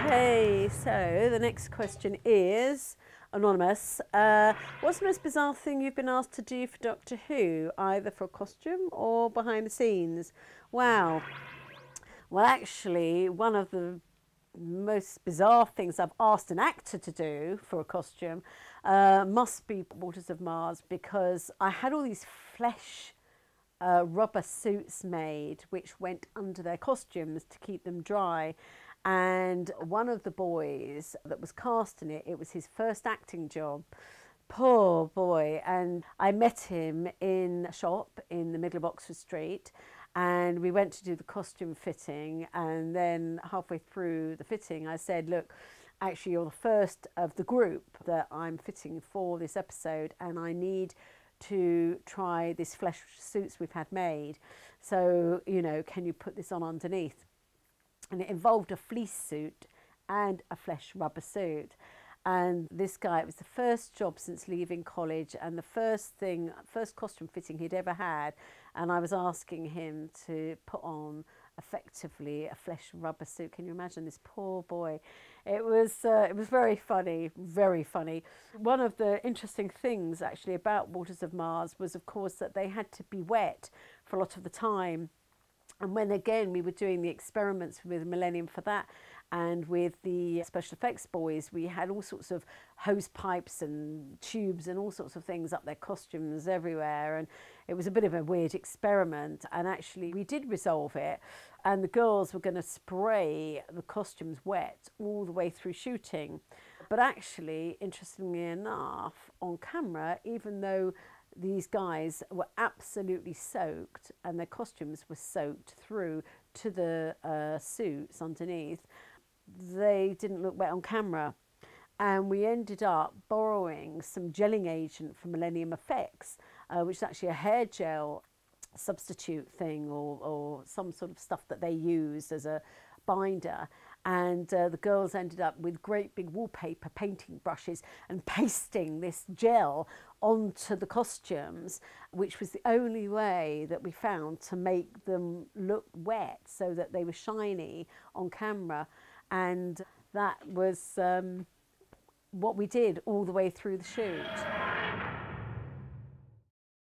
Okay, so the next question is anonymous. What's the most bizarre thing you've been asked to do for Doctor Who, either for a costume or behind the scenes? Wow. Well, actually, one of the most bizarre things I've asked an actor to do for a costume must be Waters of Mars, because I had all these flesh rubber suits made which went under their costumes to keep them dry. And one of the boys that was cast in it, it was his first acting job. Poor boy. And I met him in a shop in the middle of Oxford Street, and we went to do the costume fitting. And then halfway through the fitting, I said, look, actually you're the first of the group that I'm fitting for this episode, and I need to try this flesh suits we've had made. So, you know, can you put this on underneath? And it involved a fleece suit and a flesh rubber suit. And this guy, it was the first job since leaving college and the first costume fitting he'd ever had. And I was asking him to put on effectively a flesh rubber suit. Can you imagine this poor boy? It was very funny, very funny. One of the interesting things actually about Waters of Mars was, of course, that they had to be wet for a lot of the time. And when, again, we were doing the experiments with Millennium for that, and with the special effects boys, we had all sorts of hose pipes and tubes and all sorts of things up their costumes everywhere. And it was a bit of a weird experiment. And actually, we did resolve it. And the girls were going to spray the costumes wet all the way through shooting. But actually, interestingly enough, on camera, even though these guys were absolutely soaked and their costumes were soaked through to the suits underneath, they didn't look wet on camera. And we ended up borrowing some gelling agent from Millennium Effects, which is actually a hair gel substitute thing, or some sort of stuff that they use as a binder. And the girls ended up with great big wallpaper painting brushes and pasting this gel onto the costumes, which was the only way that we found to make them look wet so that they were shiny on camera. And that was what we did all the way through the shoot.